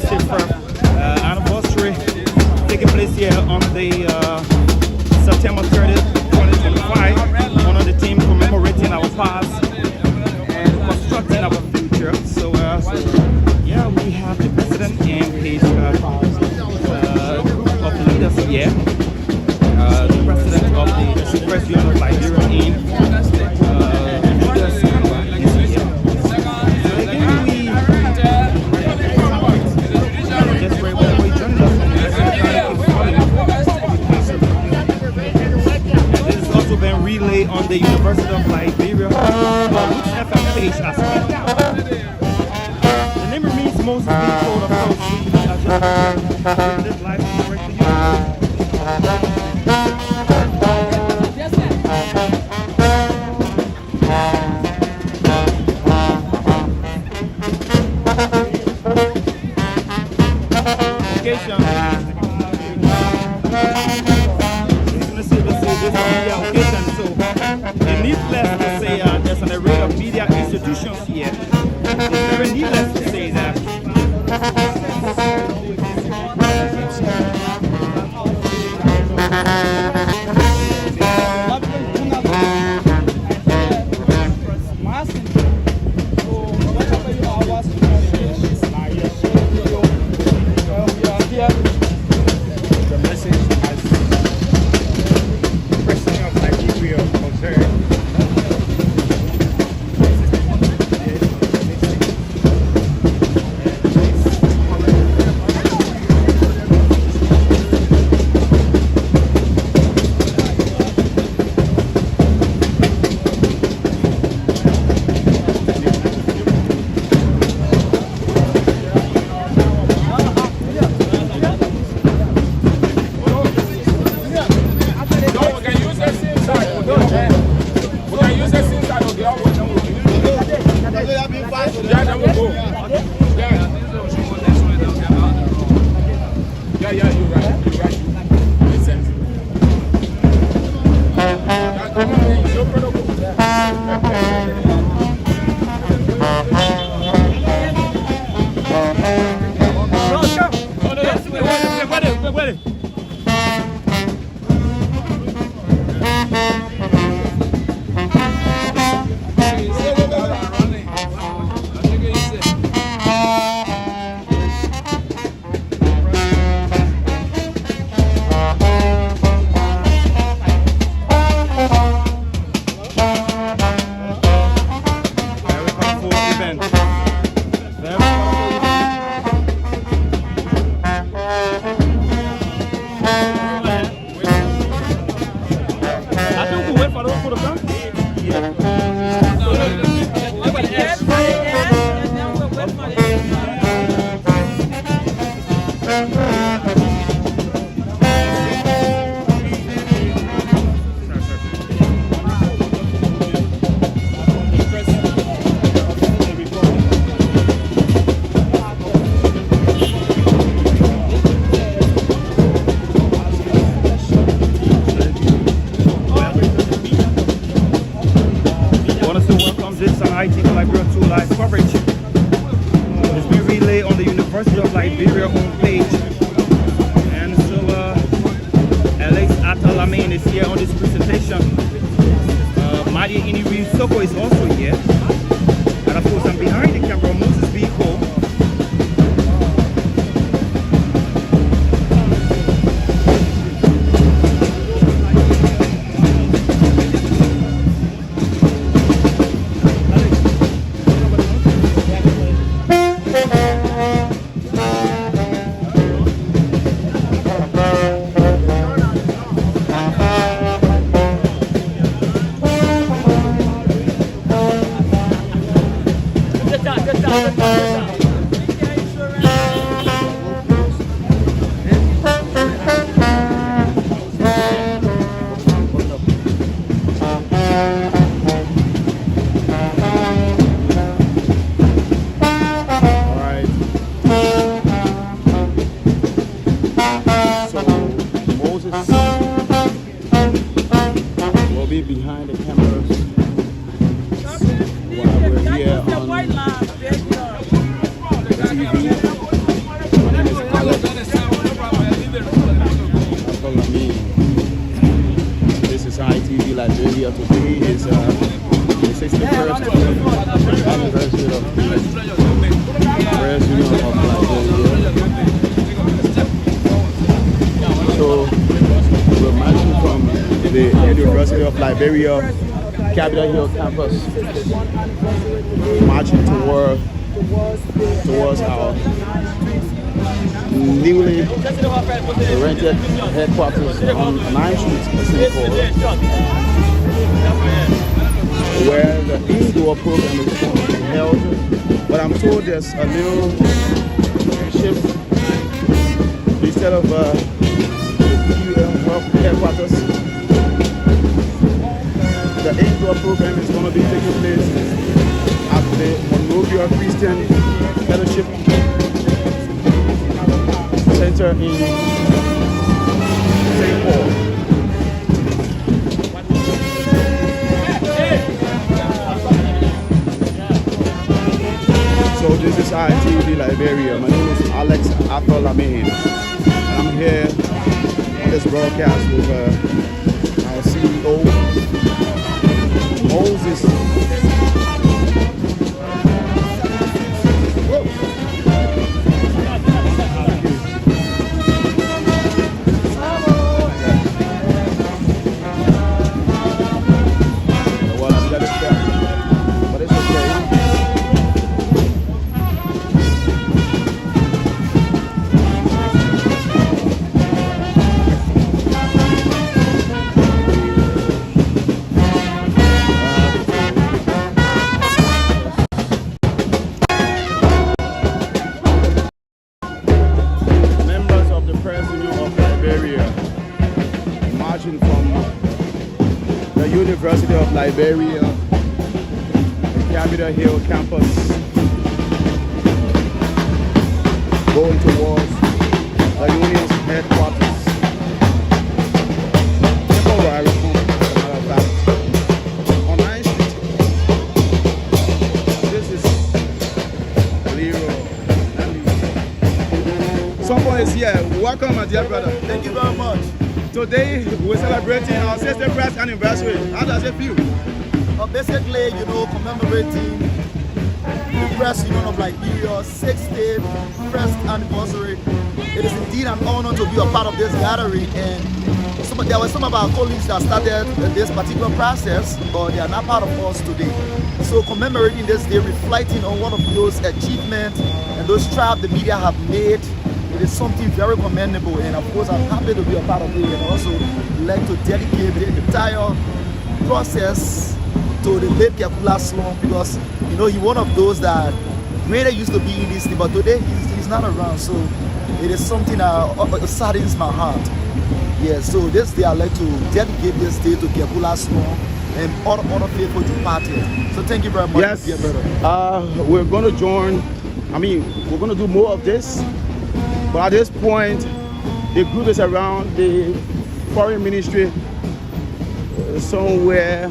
65th anniversary taking place here on the September 30th, 2025. One of the team commemorating our past and constructing our future. So, yeah, we have the president and his group of leaders here. The president of the Express Union of Liberia in leaders is here. So again, we just wherever we join us from, this has also been relayed on the University of Liberia Roots FM page as well. The name remains most being told of those who are just bringing this life direct to you. Occasion. So it needless to say there's an array of media institutions here. It's very needless to say that. Today is the 61st anniversary of Press Union of Liberia. So we're marching from the University of Liberia, Capitol Hill campus, marching towards our newly rented headquarters on 9th Street, where the indoor program is going to be held. But I'm told there's a little shift. Instead of the headquarters, the indoor program is going to be taking place at the Monrovia Christian Fellowship Center in St. Paul. So this is ITV Liberia. My name is Alex Afolamin, and I'm here on this broadcast with our CEO, Moses. University of Liberia, the Capitol Hill campus, going towards the union's headquarters. Temporary, as a matter of fact, on 9th Street. This is Leroy. Someone is here. Welcome, my dear brother. Thank you very much. Today we're celebrating our 61st anniversary. How does it feel? Basically, commemorating the Press Union of Liberia 61st anniversary. It is indeed an honor to be a part of this gathering, and there were some of our colleagues that started this particular process, but they are not part of us today. So commemorating this day, reflecting on one of those achievements and those strides the media have made. It is something very commendable, and of course I'm happy to be a part of it, and also like to dedicate the entire process to the late Kekula Slum, because he's one of those that really used to be in this thing, but today he's not around, so it is something that saddens my heart. Yeah, so this day I'd like to dedicate this day to Kekula Slum and all other faithful departed. So thank you very much. Yes, dear brother. We're going to we're going to do more of this. But at this point, the group is around the foreign ministry somewhere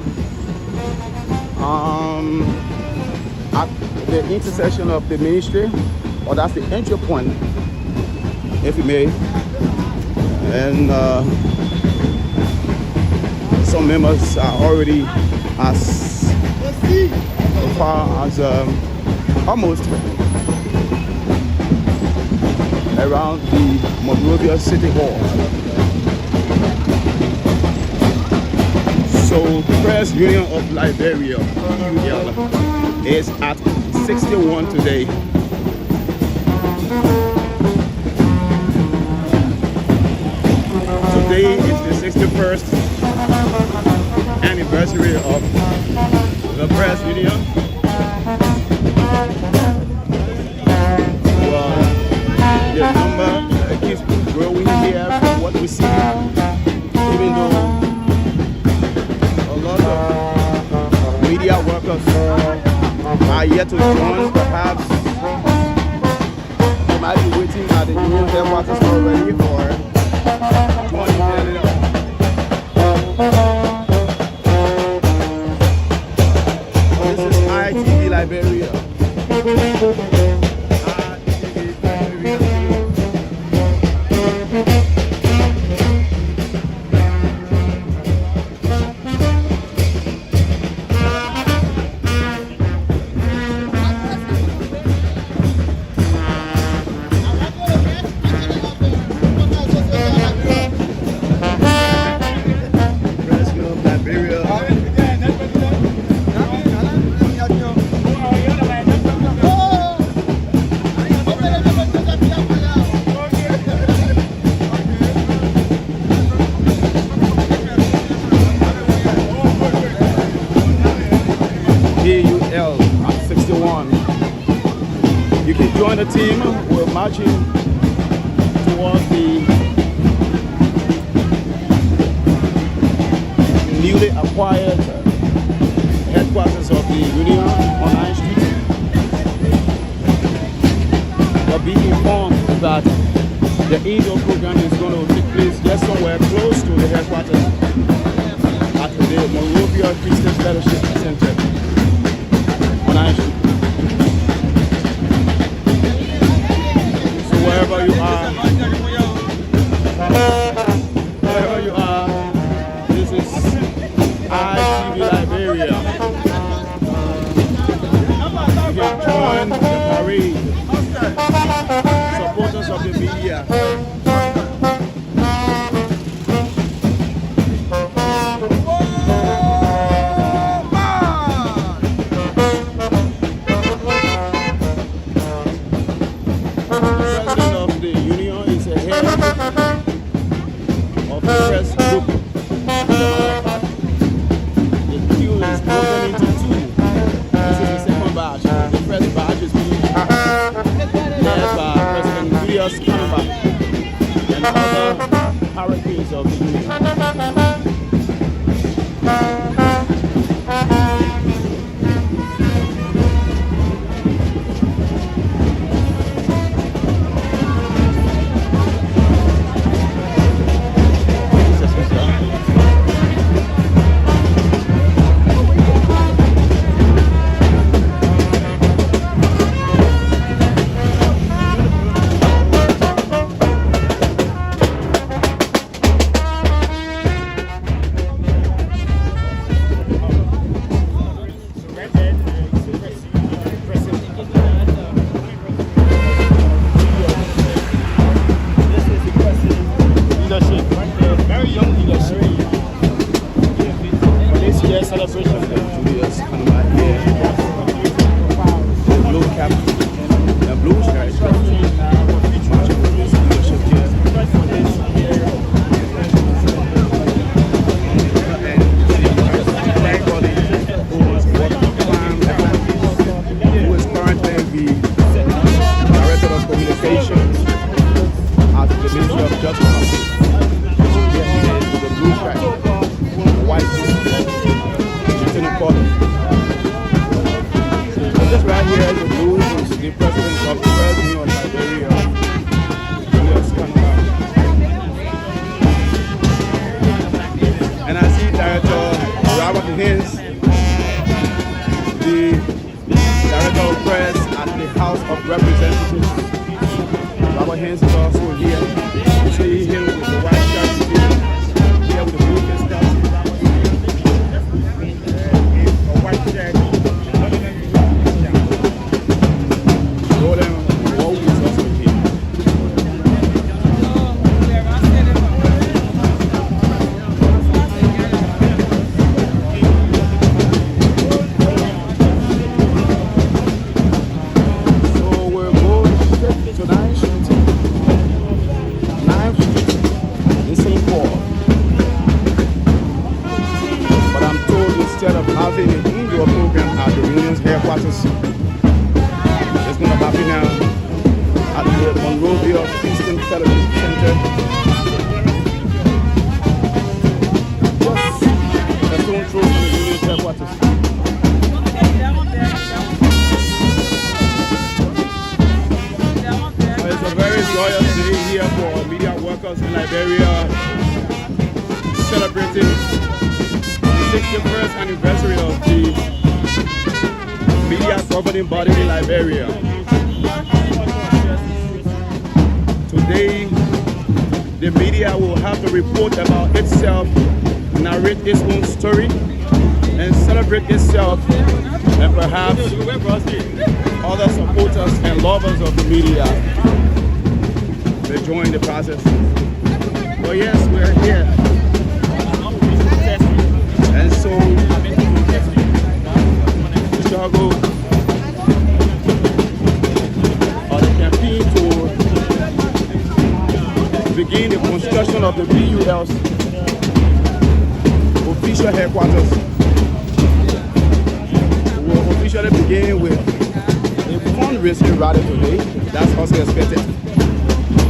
at the intersection of the ministry, or that's the entry point, if you may. And some members are already as far as almost around the Monrovia City Hall. So Press Union of Liberia is at 61 today. Today is the 61st anniversary of the Press Union. The number keeps growing here from what we see, even though a lot of media workers are yet to join. Perhaps they might be waiting at the union headquarters already for joining them. This is ITV Liberia. the team will marching towards the newly acquired headquarters of the Union on 9th Street. We'll be informed that the indoor program is going to take place just somewhere close to the headquarters at the Monrovia Christian Fellowship Center on 9th Street. So wherever you are, this is ITV Liberia. You can join the parade. Supporters of the media. And other hurricanes of the union. In Liberia, celebrating the 61st anniversary of the media governing body in Liberia. Today, the media will have to report about itself, narrate its own story, and celebrate itself, and perhaps other supporters and lovers of the media may join the process. Well, yes, we're here. And so, the struggle or the campaign to begin the construction of the BUL's official headquarters will officially begin with a fundraising rally today. That's also expected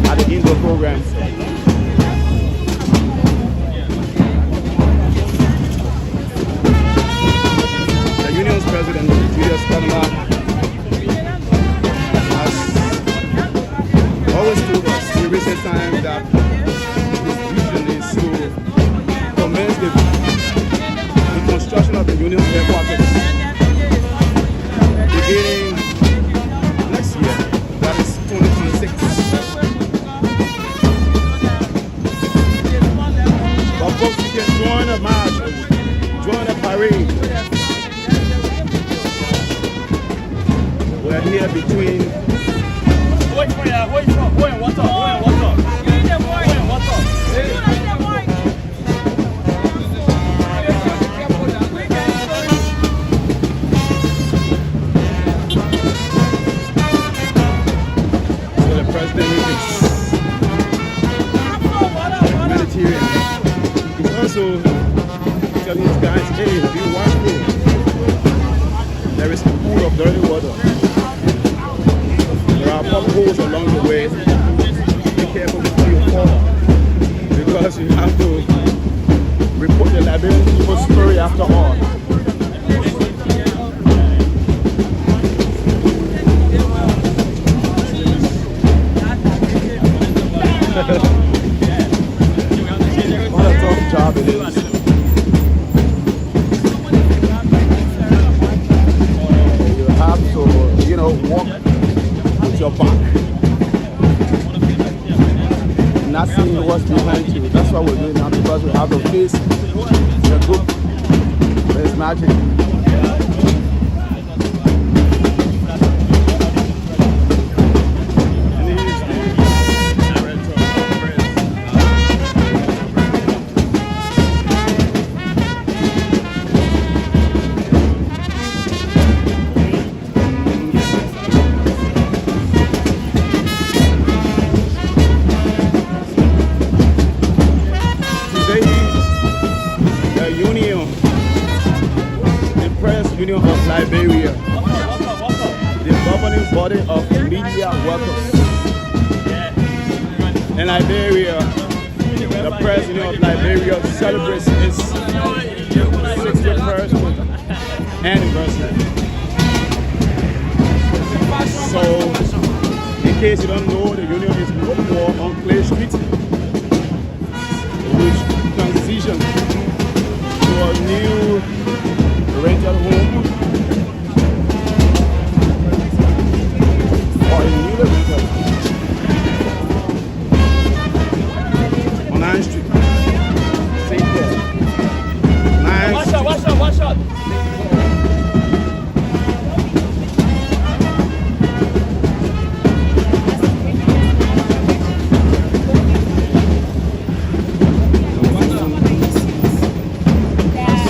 at the indoor program. The union's president, Julius Panama, has always told us in recent times that his vision is to commence the construction of the union's headquarters beginning next year, that is 2026. But folks, you can join the march, join the parade. We're here between also tell these guys, hey, be watchful. There is a pool of dirty water. There are potholes along the way. Be careful before you fall, because you have to report the Liberian people's story after all. What a tough job it is. You have to, walk with your back, not seeing what's behind you. That's what we're doing now, because we have to face the group. There's magic. Union of Liberia, the governing body of media workers. In Liberia, the President of Liberia celebrates its 61st anniversary. So, in case you don't know, the union is no more on Clay Street, which transitioned to a new rental home or a new rental on 9th Street. Take care. Watch out.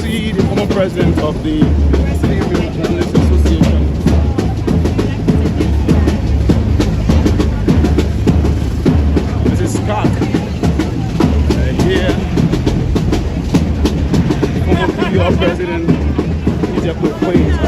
See the former president of the Journalists Association. This is Scott. Here, former PBR president, he's up with Queens.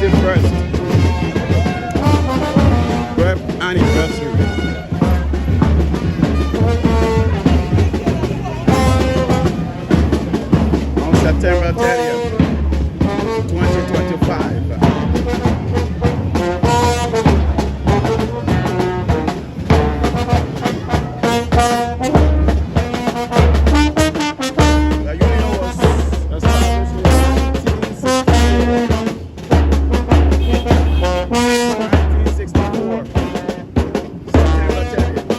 61st birth anniversary. On September 30th, 2025. The union was established in 1964. September 30th.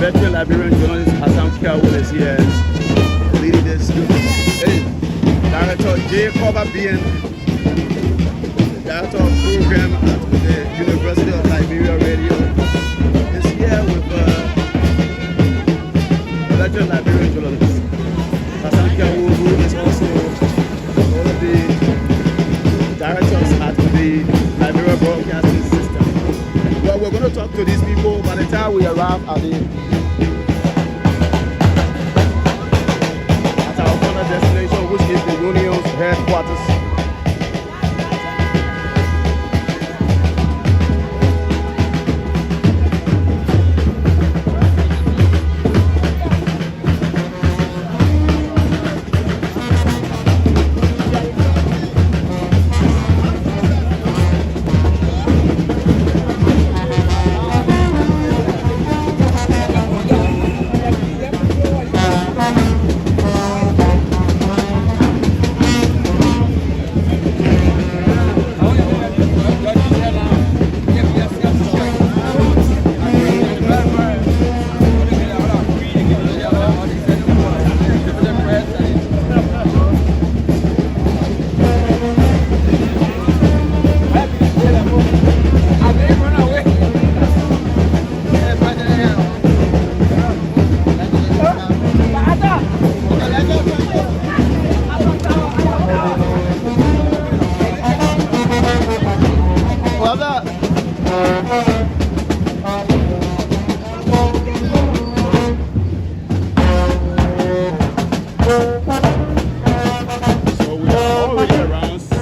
Veteran Liberian journalist Hassan Kiawul is here leading this group. Hey, Director Jacob Abien, Director of Program at the University of Liberia Radio, is here with veteran Liberian journalist Hassan Kiawul, who is also one of the directors at the Liberia Broadcasting System. Well, we're going to talk to these people by the time we arrive at our final destination, which is the union's headquarters. So we are already around 6.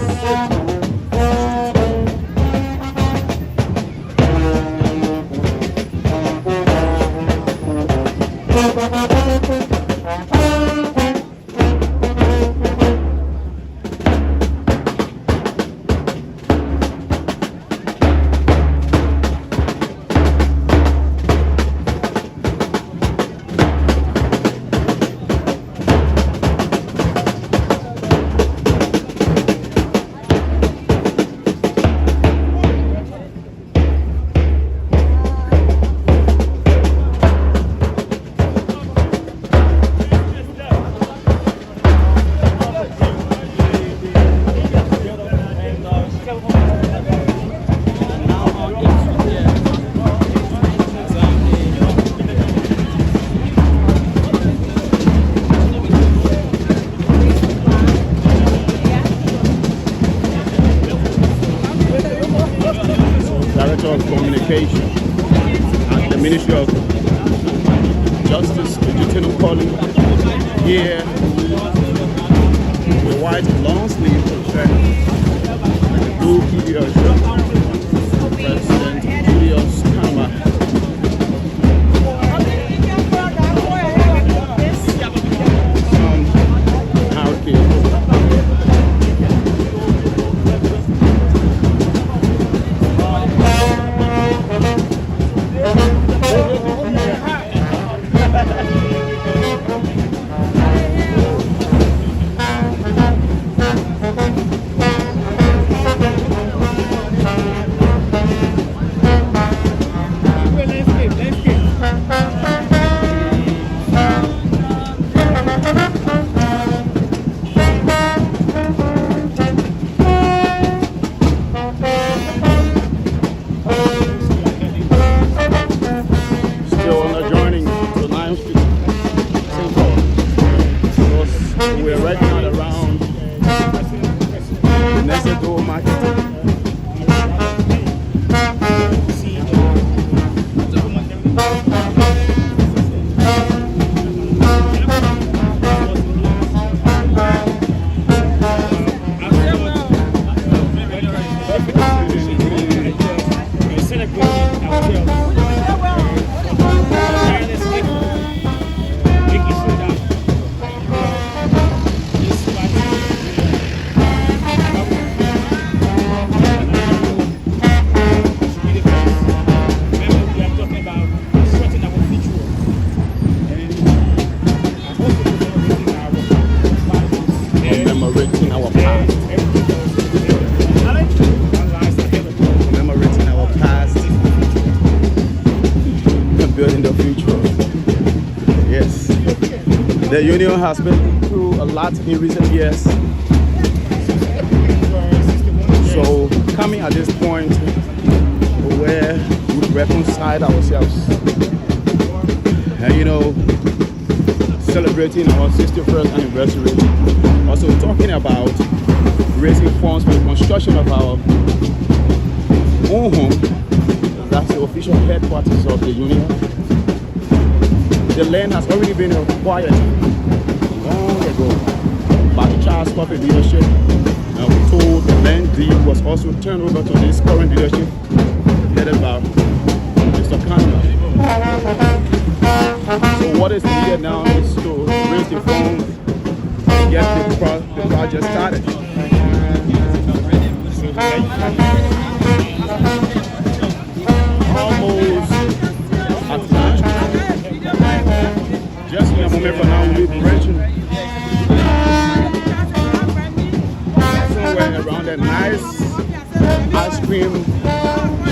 Director of Communication at the Ministry of Justice, Ejitino Collin, here with white long sleeve shirt and a blue PBR shirt. President Julius Kama. The union has been through a lot in recent years. So coming at this point where we reconcile ourselves and celebrating our 61st anniversary, also talking about raising funds for the construction of our own home. That's the official headquarters of the union. The land has already been acquired long ago by the Charles Coffee leadership. And we told the land deed was also turned over to this current leadership headed by Mr. Kanye. So what is needed now is to raise the funds and get the project started. Almost at last. Just in a moment from now, we'll be bridging somewhere around a nice ice cream shop.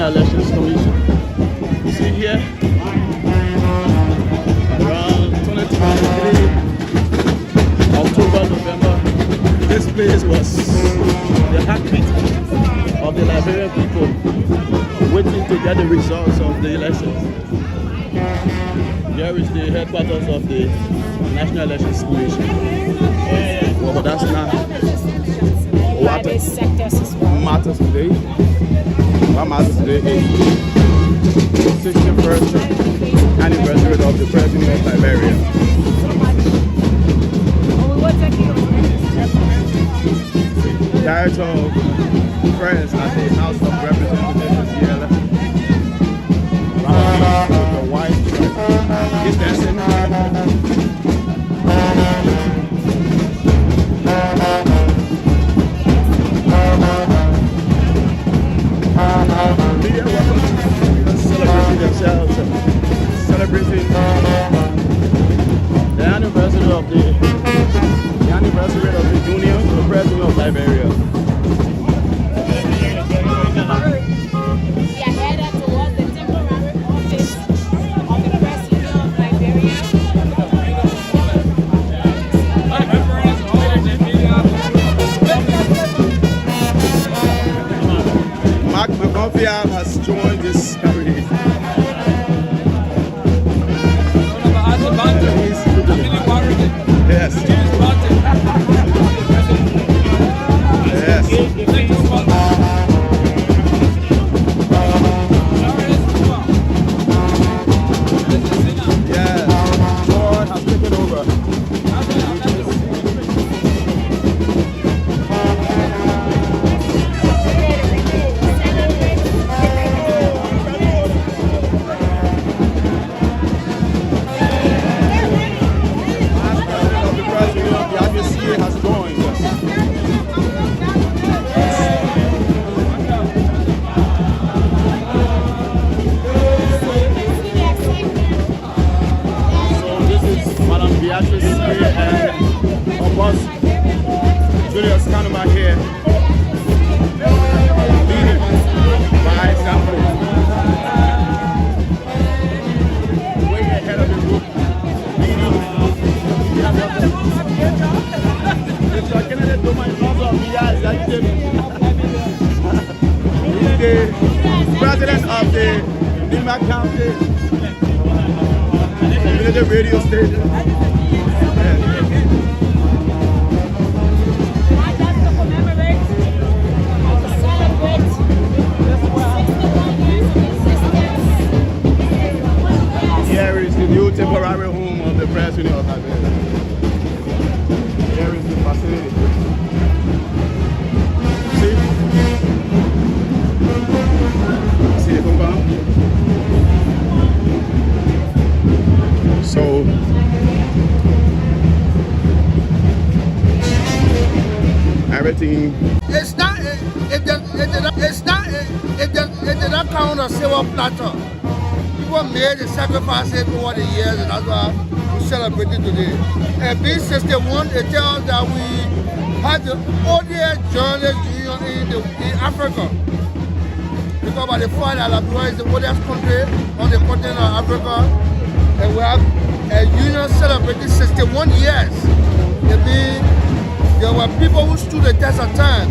Elections Commission. You see here, around 2023, October, November, this place was the heartbeat of the Liberian people waiting to get the results of the elections. Here is the headquarters of the National Elections Commission. Well, that's not what matters today. What matters today is the 61st anniversary of the President of Liberia. Director of Press at the House of Representatives here. With the white shirt. Is dancing. Media welcome, celebrating themselves, celebrating the anniversary of the union, the President of Liberia. In my county, community radio station. Here is the new temporary home of the press union of Liberia. Here is the facility. See the compound? So everything. It's not. It did not count a silver platter. People made the sacrifices over the years, and that's why we celebrate it today. And being 61, it tells that we had the oldest journalist union in Africa. Because by the fact that Liberia is the oldest country on the continent of Africa, and we have a union celebrating 61 years. It means there were people who stood the test of time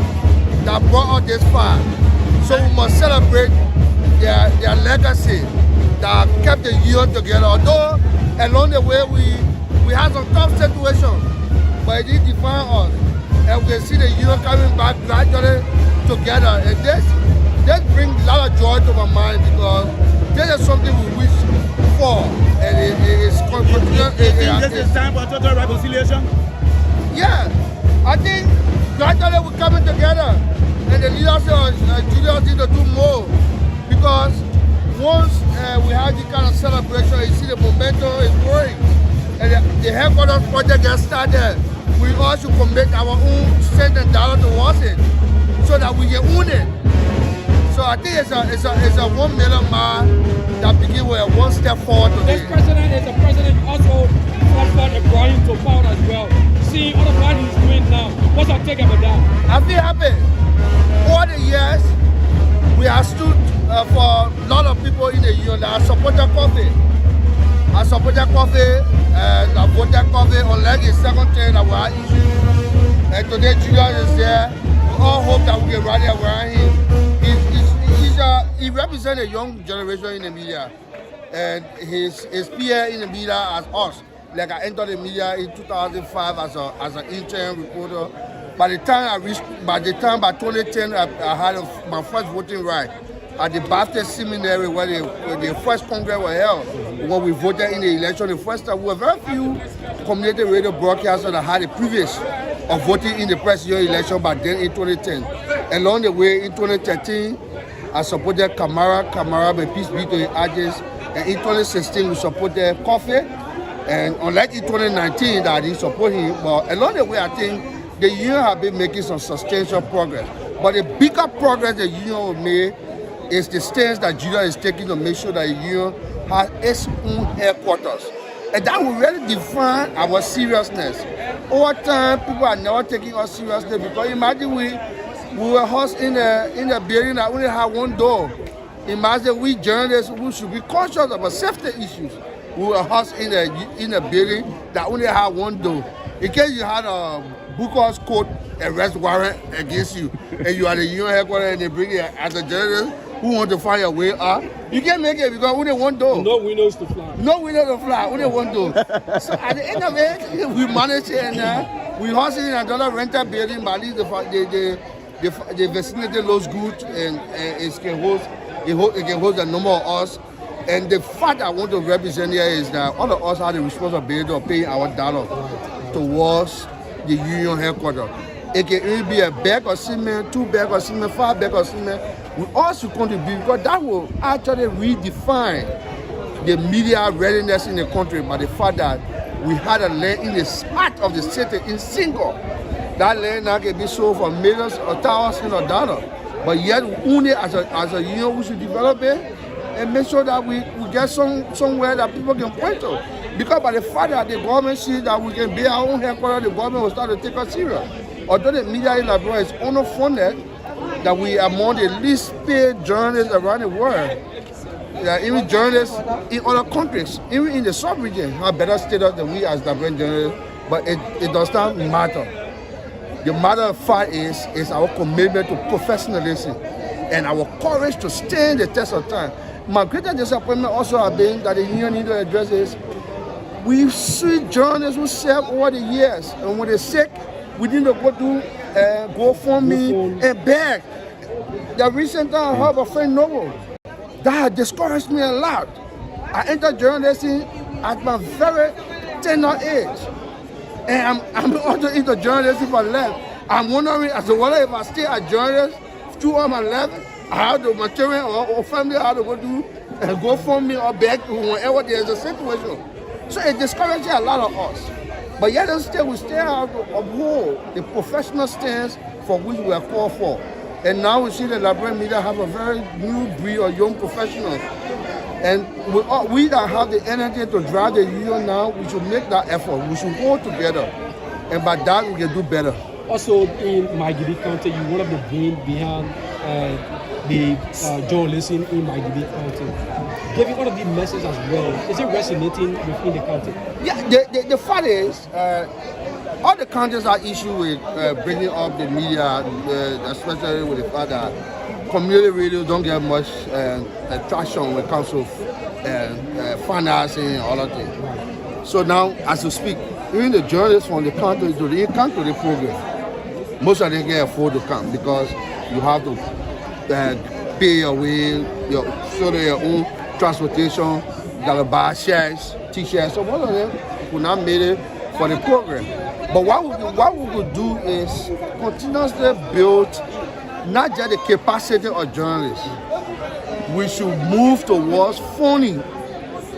that brought us this far. So we must celebrate their legacy that kept the union together. Although along the way we had some tough situations, but it didn't define us. And we can see the union coming back gradually together. And this brings a lot of joy to my mind because this is something we wish for. And it is continuous. This is time for total reconciliation? Yeah, I think gradually we're coming together. And the leadership of Julius need to do more because once we have this kind of celebration, you see the momentum is growing. And the headquarters project gets started. We all should commit our own cent and dollar towards it so that we can own it. So I think it's a 1 million mile that begins with a one step forward today. This president is a president also from Ibrahim to power as well. See all of what he's doing now. What's your take about that? I feel happy. Over the years, we have stood for a lot of people in the union that supported coffee. I supported coffee and I voted coffee unlike his second term that we had issues. And today Julius is there. We all hope that we can rally around him. He represents a young generation in the media. And his peer in the media as us. Like I entered the media in 2005 as an intern reporter. By 2010, I had my first voting right at the Baptist Seminary where the first Congress was held. When we voted in the election, the first time, we were very few community radio broadcasters that had the privilege of voting in the presidential election back then in 2010. Along the way, in 2013, I supported Kamara, may peace be to the ashes. And in 2016, we supported Coffee. And unlike in 2019, that I didn't support him, but along the way, I think the union have been making some substantial progress. But the bigger progress the union will make is the stance that Julius is taking to make sure that the union has its own headquarters. And that will really define our seriousness. Over time, people are never taking us seriously because imagine we were housed in a building that only had one door. Imagine we journalists who should be conscious about safety issues. We were housed in a building that only had one door. In case you had a Booker's court arrest warrant against you and you are the union headquarters and they bring you as a journalist who want to find a way out, you can't make it because only one door. No windows to fly. No windows to fly, only one door. So at the end of it, we managed it and we housed in another rental building, but at least the vicinity looks good and it can host a number of us. And the fact I want to represent here is that all of us have the responsibility of paying our dollar towards the union headquarters. It can even be a bag of cement, 2 bags of cement, 5 bags of cement. We also contribute because that will actually redefine the media readiness in the country by the fact that we had a land in the heart of the city in single. That land now can be sold for millions or thousands of dollars. But yet only as a union we should develop it and make sure that we get somewhere that people can point to. Because by the fact that the government sees that we can build our own headquarters, the government will start to take us serious. Although the media in Liberia is underfunded, that we are among the least paid journalists around the world. Even journalists in other countries, even in the sub-region, have better status than we as Liberian journalists, but it does not matter. The matter of fact is our commitment to professionalism and our courage to stand the test of time. my greatest disappointment also has been that the union need to address is we see journalists who serve over the years, and when they're sick, we need to go to GoFundMe and beg. The recent time I heard of Frank Noble, that had discouraged me a lot. I entered journalism at my very tender age, and I'm also into journalism for life. I'm wondering as to whether if I stay a journalist through all my life, I have the material or family I have to go to and GoFundMe or beg whenever there's a situation. So it discourages a lot of us. But yet still, we still uphold the professional stance for which we are called for. And now we see the Liberian media have a very new breed of young professionals. And we that have the energy to drive the union now, we should make that effort. We should hold together. And by that, we can do better. Also, in Maigidi County, you're one of the brain behind the journalism in Maigidi County. Giving all of the messages as well, is it resonating within the county? Yeah, the fact is, all the counties are issue with bringing up the media, especially with the fact that community radio don't get much traction when it comes to financing and all of that. So now, as we speak, even the journalists from the county they come to the program. Most of them can't afford to come because you have to pay your way, your own transportation, you gotta buy shirts, t-shirts. So most of them will not make it for the program. But what we could do is continuously build not just the capacity of journalists. We should move towards funding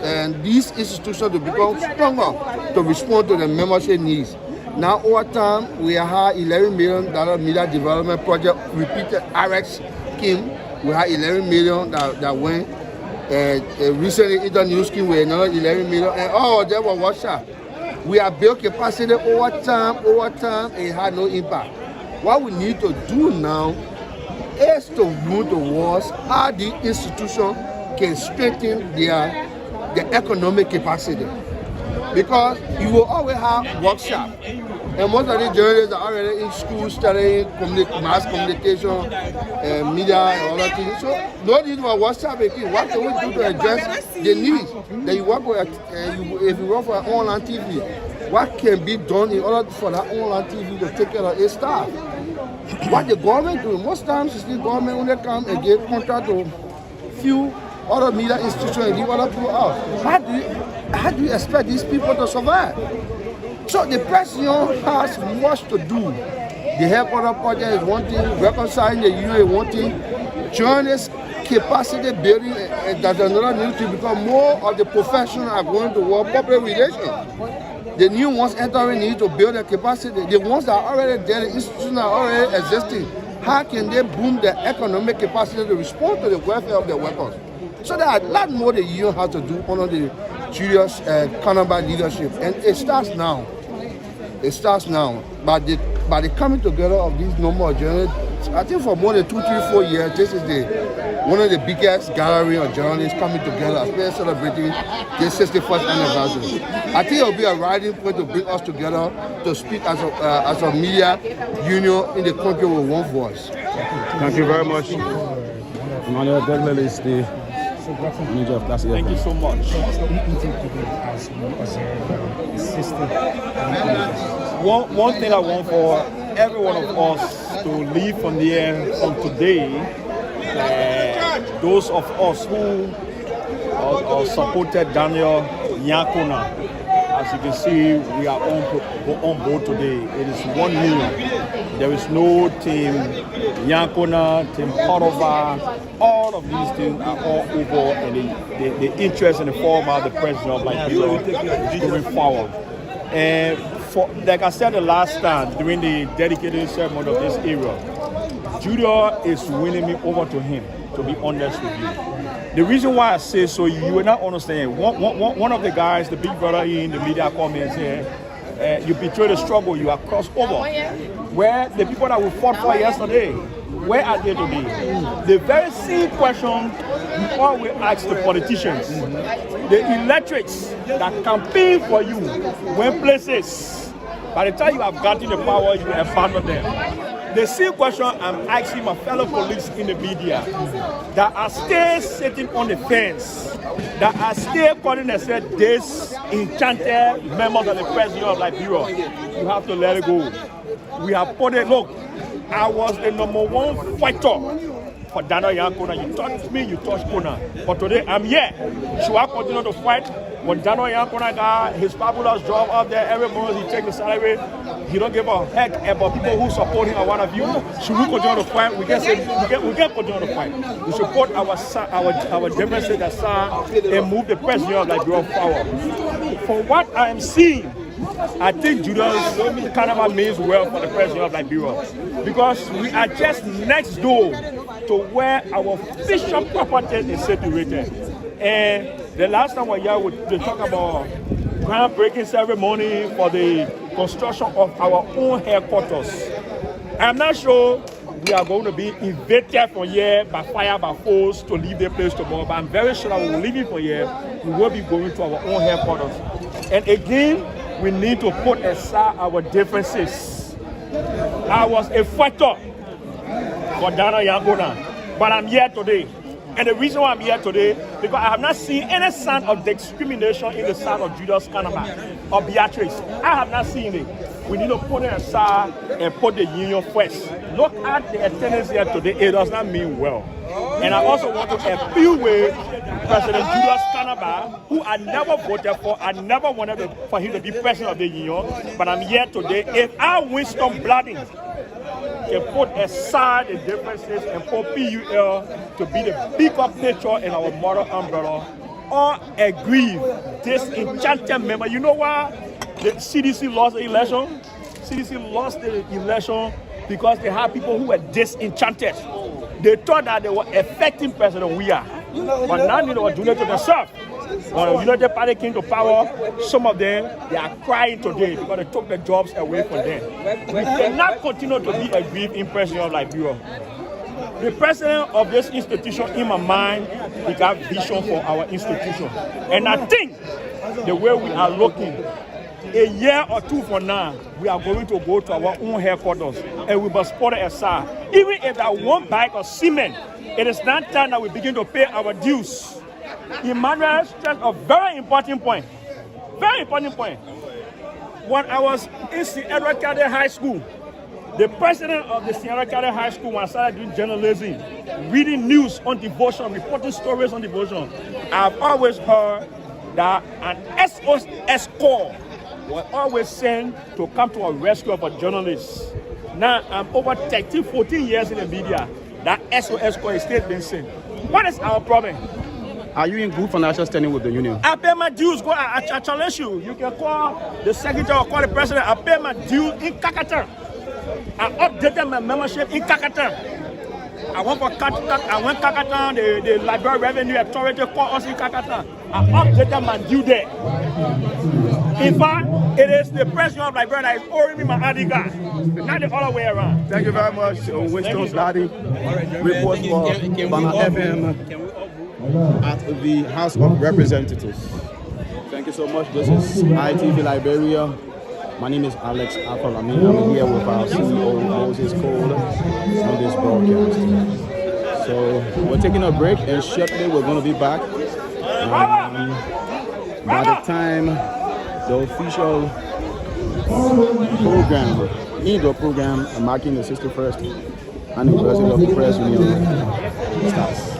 and these institutions to become stronger to respond to the membership needs. Now, over time, we have $11 million media development project repeated RX scheme. We have $11 million that went. Recently, in the new scheme, we had another $11 million, and all of them were washed out. We have built capacity over time, it had no impact. What we need to do now is to move towards how the institution can strengthen their economic capacity. Because you will always have workshops. And most of the journalists are already in school studying mass communication, media, and all that things. So no need for workshop again. What can we do to address the needs that you work with? If you work for an online TV, what can be done in order for that online TV to take care of its staff? What the government do? Most times it's the government when they come and give contract to few other media institutions and give other people out. How do you expect these people to survive? So the president has much to do. The headquarters project is one thing, reconciling the union is one thing, journalists capacity building, that's another need to become more of the professionals are going to work public relations. The new ones entering need to build their capacity. The ones that are already there, the institutions are already existing. How can they boom their economic capacity to respond to the welfare of their workers? So there are a lot more the union has to do under the Julius Kanaba leadership, and it starts now. It starts now. By the coming together of these number of journalists, I think for more than 2, 3, 4 years, this is one of the biggest gallery of journalists coming together, especially celebrating this 61st anniversary. I think it will be a riding point to bring us together to speak as a media union in the country with one voice. Thank you very much. Emmanuel Degley is the manager of Classic. Thank you so much. One thing I want for every one of us to leave from here from today, those of us who supported Daniel Nyakuna, as you can see, we are on board today. It is 1 million. There is no team Nyakuna, team Cordova. All of these things are all over, and the interest in the form of the president of Liberia going forward. And like I said the last time during the dedicated ceremony of this era, Judah is winning me over to him, to be honest with you. The reason why I say so, you will not understand. One of the guys, the big brother here in the media comments here, you betray the struggle, you are crossed over. Where the people that we fought for yesterday, where are they today? The very same question we always ask the politicians. The electorates that campaign for you when places, by the time you have gotten the power, you abandon them. The same question I'm asking my fellow colleagues in the media that are still sitting on the fence, that are still calling themselves this enchanted members of the President of Liberia. You have to let it go. We have put it, look, I was the #1 fighter for Daniel Yankona. You touched me, you touched Kona. But today I'm here. Should I continue to fight? When Daniel Yankona got his fabulous job up there, every month he takes the salary. He don't give a heck about people who support him or one of you. Should we continue to fight? We can say we can continue to fight. We should put our differences aside and move the President of Liberia forward. For what I am seeing, I think Judas Carnival means well for the President of Liberia because we are just next door to where our official property is situated. And the last time we were here, we talk about groundbreaking ceremony for the construction of our own headquarters. I'm not sure we are going to be evicted from here by fire, by force to leave the place tomorrow, but I'm very sure that we will leave it from here. We will be going to our own headquarters. And again, we need to put aside our differences. I was a fighter for Dana Yankona, but I'm here today. And the reason why I'm here today, because I have not seen any sign of discrimination in the side of Judas Canaba or Beatrice. I have not seen it. We need to put it aside and put the union first. Look at the attendance here today. It does not mean well. And I also want to appeal with President Judas Canaba, who I never voted for. I never wanted for him to be president of the union. But I'm here today. If I Winston Blading can put aside the differences and put PUL to be the bigger picture in our moral umbrella, or agree this enchanted member. You know why the CDC lost the election? CDC lost the election because they had people who were disenchanted. They thought that they were affecting President Weah, but now they were doing it to themselves. When the United Party came to power, some of them, they are crying today because they took the jobs away from them. We cannot continue to be a grieving president of Liberia. The president of this institution, in my mind, he got vision for our institution. And I think the way we are looking, a year or two from now, we are going to go to our own headquarters and we must put it aside. Even if that one bag of cement, it is not time that we begin to pay our dues. Emmanuel stressed a very important point. Very important point. When I was in Sierra Cadre High School, the president of the Sierra Cadre High School, when I started doing journalism, reading news on devotion, reporting stories on devotion, I've always heard that an SOS call was always sent to come to a rescue of a journalist. Now, I'm over 13, 14 years in the media. That SOS call is still being sent. What is our problem? Are you in good financial standing with the union? I pay my dues. Go, I challenge you. You can call the secretary or call the president. I pay my dues in Kakatan. I updated my membership in Kakatan. I went for Kakatan. I went Kakatan. The Liberia Revenue Authority called us in Kakatan. I updated my due there. In fact, it is the president of Liberia that is owing me my ID card, not the other way around. Thank you very much, Winston Blading. Report for Banner FM at the House of Representatives. Thank you so much. This is ITV Liberia. My name is Alex Afalami. I'm here with our CEO, Moses Cole, on this broadcast. So we're taking a break, and shortly we're going to be back. By the time the official program, indoor program marking the 61st anniversary of the Press Union starts.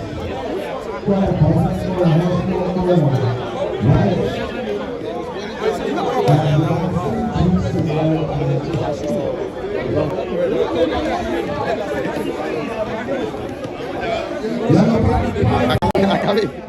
I can't